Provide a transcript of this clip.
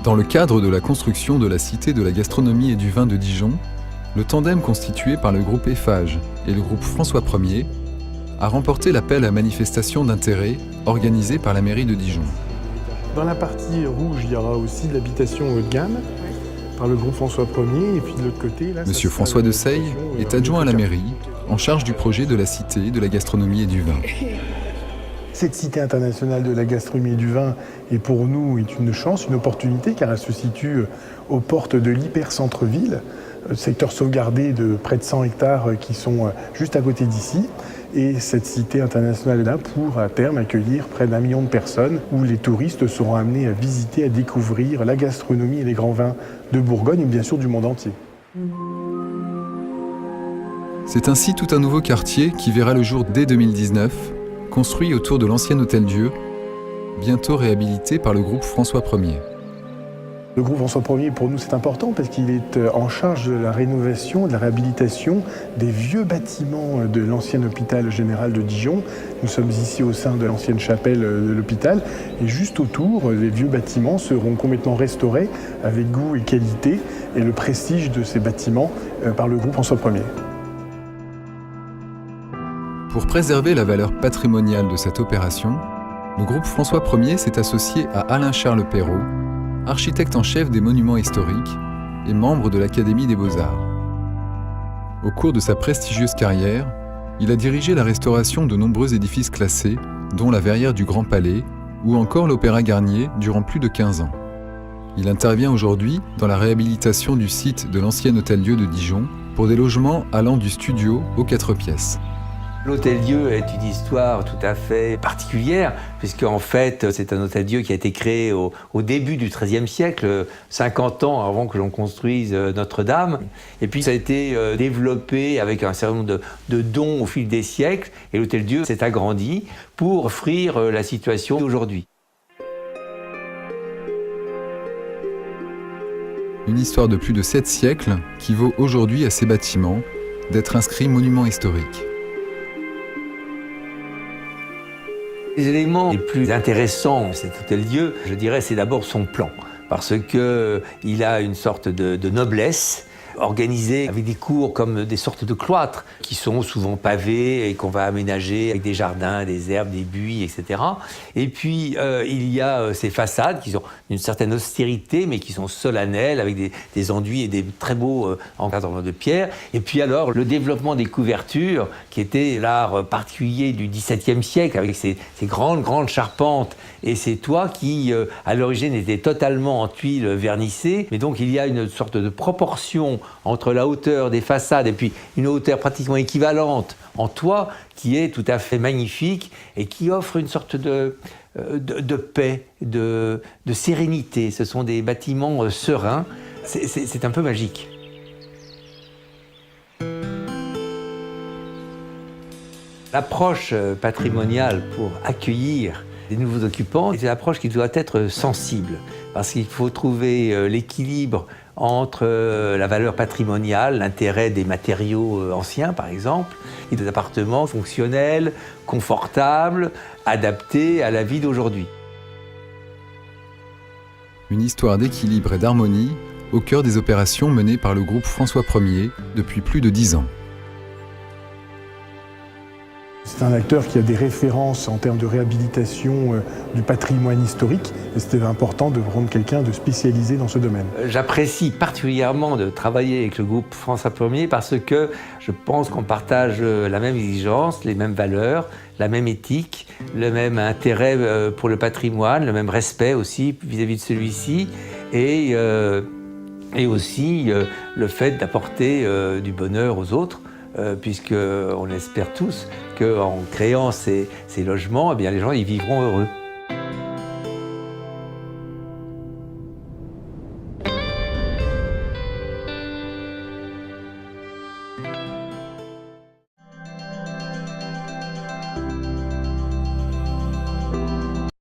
Dans le cadre de la construction de la Cité de la gastronomie et du vin de Dijon, le tandem constitué par le groupe Eiffage et le groupe François Ier a remporté l'appel à manifestation d'intérêt organisé par la mairie de Dijon. Dans la partie rouge, il y aura aussi de l'habitation haut de gamme par le groupe François Ier, et puis de l'autre côté... Là, Monsieur François de Seille est adjoint à la mairie, en charge du projet de la Cité de la gastronomie et du vin. Cette Cité internationale de la gastronomie et du vin est pour nous une chance, une opportunité, car elle se situe aux portes de l'hyper-centre-ville, secteur sauvegardé de près de 100 hectares qui sont juste à côté d'ici. Et cette Cité internationale est là pour, à terme, accueillir près d'1 million de personnes, où les touristes seront amenés à visiter, à découvrir la gastronomie et les grands vins de Bourgogne, et bien sûr du monde entier. C'est ainsi tout un nouveau quartier qui verra le jour dès 2019, construit autour de l'ancien Hôtel-Dieu, bientôt réhabilité par le groupe François Ier. Le groupe François Ier, pour nous, c'est important parce qu'il est en charge de la rénovation, de la réhabilitation des vieux bâtiments de l'ancien hôpital général de Dijon. Nous sommes ici au sein de l'ancienne chapelle de l'hôpital et juste autour, les vieux bâtiments seront complètement restaurés avec goût et qualité et le prestige de ces bâtiments par le groupe François Ier. Pour préserver la valeur patrimoniale de cette opération, le groupe François Ier s'est associé à Alain-Charles Perrault, architecte en chef des monuments historiques et membre de l'Académie des Beaux-Arts. Au cours de sa prestigieuse carrière, il a dirigé la restauration de nombreux édifices classés, dont la Verrière du Grand Palais ou encore l'Opéra Garnier durant plus de 15 ans. Il intervient aujourd'hui dans la réhabilitation du site de l'ancien Hôtel-Dieu de Dijon pour des logements allant du studio aux 4 pièces. L'Hôtel-Dieu est une histoire tout à fait particulière, puisqu'en fait, c'est un Hôtel-Dieu qui a été créé au début du XIIIe siècle, 50 ans avant que l'on construise Notre-Dame. Et puis ça a été développé avec un certain nombre de dons au fil des siècles, et l'Hôtel-Dieu s'est agrandi pour offrir la situation d'aujourd'hui. Une histoire de plus de 7 siècles qui vaut aujourd'hui à ces bâtiments d'être inscrits monuments historiques. Les éléments les plus intéressants de cet Hôtel-Dieu, je dirais, c'est d'abord son plan, parce qu'il a une sorte de noblesse, organisée avec des cours comme des sortes de cloîtres qui sont souvent pavés et qu'on va aménager avec des jardins, des herbes, des buis, etc. Et puis il y a ces façades qui ont une certaine austérité mais qui sont solennelles avec des enduits et des très beaux encadrements de pierre. Et puis alors le développement des couvertures qui était l'art particulier du XVIIe siècle avec ces grandes charpentes et ces toits qui à l'origine étaient totalement en tuiles vernissées. Mais donc il y a une sorte de proportion entre la hauteur des façades et puis une hauteur pratiquement équivalente en toit qui est tout à fait magnifique et qui offre une sorte de paix, de sérénité. Ce sont des bâtiments sereins. C'est un peu magique. L'approche patrimoniale pour accueillir les nouveaux occupants, c'est une approche qui doit être sensible parce qu'il faut trouver l'équilibre entre la valeur patrimoniale, l'intérêt des matériaux anciens par exemple, et des appartements fonctionnels, confortables, adaptés à la vie d'aujourd'hui. Une histoire d'équilibre et d'harmonie au cœur des opérations menées par le groupe François Ier depuis plus de 10 ans. C'est un acteur qui a des références en termes de réhabilitation du patrimoine historique et c'était important de prendre quelqu'un de spécialisé dans ce domaine. J'apprécie particulièrement de travailler avec le groupe François Ier parce que je pense qu'on partage la même exigence, les mêmes valeurs, la même éthique, le même intérêt pour le patrimoine, le même respect aussi vis-à-vis de celui-ci et aussi le fait d'apporter du bonheur aux autres. Puisqu'on espère tous qu'en créant ces logements, eh bien, les gens y vivront heureux.